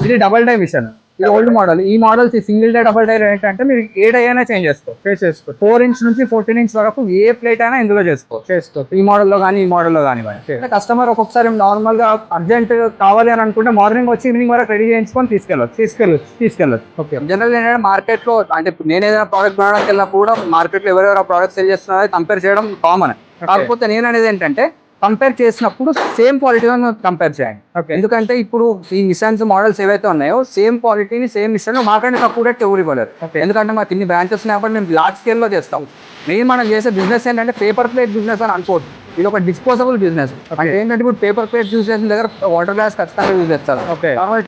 ఇది double die machine. ఇది old model. ఈ models single die double die ఏంటంటే మీరు ఏ డై అయినా చేంజ్ చేసుకోవచ్చు. 4 ఇంచ్ నుంచి 14 ఇంచ్ వరకు ఏ ప్లేట్ అయినా ఇందులో చేసుకోవచ్చు. ఈ మోడల్లో కానీ ఈ మోడల్లో కానీ కస్టమర్ ఒక్కొక్కసారి నార్మల్ గా అర్జెంట్ కావాలి అని అనుకుంటే మార్నింగ్ వచ్చి ఈవినింగ్ వరకు రెడీ చేయించుకొని తీసుకెళ్ళచ్చు. ఓకే. జనరల్ ఏంటంటే మార్కెట్ లో అంటే నేను ఏదైనా ప్రోడక్ట్ కొనడానికి వెళ్ళినప్పుడు కూడా మార్కెట్ లో ఎవరెవరు ప్రోడక్ట్ సెల్ చేస్తున్నారో కంపేర్ చేయడం కామన్. కాకపోతే నేను అనేది ఏంటంటే కంపేర్ చేసినప్పుడు సేమ్ క్వాలిటీలో కంపేర్ చేయండి. ఎందుకంటే ఇప్పుడు ఈ మిషన్స్ మోడల్స్ ఏవైతే ఉన్నాయో సేమ్ క్వాలిటీని సేమ్ మిషన్ మాకంటే తక్కువ రేట్ ఎవరు ఇవ్వలేరు. ఎందుకంటే మాకు ఇన్ని బ్రాంచెస్ ఉన్నప్పుడు మేము లార్జ్ స్కేల్ లో చేస్తాం. మెయిన్ మనం చేసే బిజినెస్ ఏంటంటే పేపర్ ప్లేట్ బిజినెస్ అని అనుకోవద్దు. ఇది ఒక డిస్పోజబుల్ బిజినెస్. అంటే ఏంటంటే ఇప్పుడు పేపర్ ప్లేట్ యూజ్ చేసిన దగ్గర వాటర్ గ్లాస్ ఖచ్చితంగా యూజ్ చేస్తారు,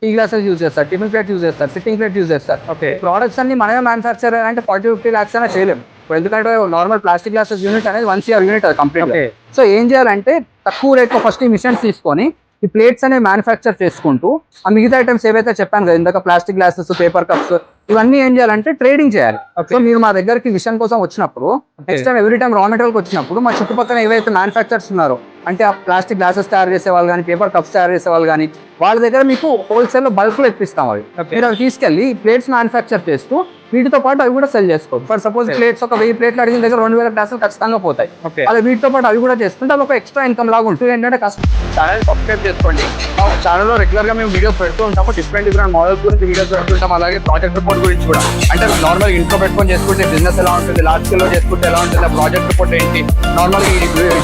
టీ గ్లాసెస్ యూజ్ చేస్తారు, టిఫిన్ ప్లేట్ యూజ్ చేస్తారు, సిట్టింగ్ ప్లేట్ యూజ్ చేస్తారు. ప్రోడక్ట్స్ అన్ని మనమే మ్యానుఫ్యాక్చర్ అంటే 40-50 lakhs అయినా చేయలేము. ఎందుకంటే నార్మల్ ప్లాస్టిక్ గ్లాసెస్ యూనిట్ అనేది 1 CR యూనిట్ అది కంప్లీట్. సో ఏం చేయాలంటే తక్కువ రేట్ లో ఫస్ట్ ఈ మిషన్స్ తీసుకొని ఈ ప్లేట్స్ అనేవి మ్యానుఫ్యాక్చర్ చేసుకుంటూ ఆ మిగతా ఐటమ్స్ ఏవైతే చెప్పాను కదా ఇందాక ప్లాస్టిక్ గ్లాసెస్, పేపర్ కప్స్, ఇవన్నీ ఏం చేయాలంటే ట్రేడింగ్ చేయాలి. సో మీరు మా దగ్గరికి మిషన్ కోసం వచ్చినప్పుడు next time every time raw material వచ్చినప్పుడు మా చుట్టుపక్కల ఏవైతే మ్యానుఫ్యాక్చర్స్ ఉన్నారో అంటే ఆ ప్లాస్టిక్ గ్లాసెస్ తయారు చేసే వాళ్ళు కానీ పేపర్ కప్స్ తయారు చేసే వాళ్ళు కానీ వాళ్ళ దగ్గర మీకు హోల్సేల్ లో బల్క్ లో ఇప్పిస్తాం. అవి మీరు అవి తీసుకెళ్లి ప్లేట్స్ మ్యానుఫ్యాక్చర్ చేస్తూ వీటితో పాటు అవి కూడా సెల్ చేసుకోవచ్చు. ఫర్ సపోజ్ ప్లేట్స్ ఒక 1000 ప్లేట్లు అడిగిన దగ్గర 2000 గ్లాసులు ఖచ్చితంగా పోతాయి. అలా వీటితో పాటు అవి కూడా చేసుకుంటే అది ఒక ఎక్స్ట్రా ఇన్కమ్ లాగా ఉంటుంది. ఏంటంటే ఛానల్ సబ్స్క్రైబ్ చేసుకోండి. మా ఛానల్లో రెగ్యులర్ గా మేము వీడియోస్ పెడుతూ ఉంటాము. డిఫరెంట్ మోడల్స్ గురించి వీడియోస్ పెడుతుంటాం. అలాగే ప్రాజెక్ట్ రిపోర్ట్ గురించి కూడా అంటే నార్మల్ ఇంట్లో పెట్టుకొని చేసుకుంటే బిజినెస్ ఎలా ఉంటుంది, లార్జ్ స్కేల్ లో చేసుకుంటే ఎలా ఉంటుంది, ఆ ప్రాజెక్ట్ రిపోర్ట్ ఏంటి, నార్మల్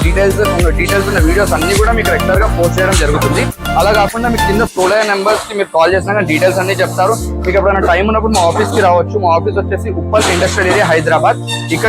డీటెయిల్స్ ఉన్న వీడియోస్ అన్ని కూడా మీకు రెగ్యులర్ గా పోస్ట్ చేయడం జరుగుతుంది. అలా కాకుండా మీకు కింద స్క్రోల్ అయ్యే నెంబర్స్ కి మీరు కాల్ చేసినా డీటెయిల్స్ అన్ని చెప్తారు. మీకు ఎప్పుడైనా టైం ఉన్నప్పుడు మా ఆఫీస్ కి రావచ్చు. మా ఆఫీస్ వచ్చేసి ఉప్పల్ ఇండస్ట్రియల్ ఏరియా, హైదరాబాద్. ఇక్కడ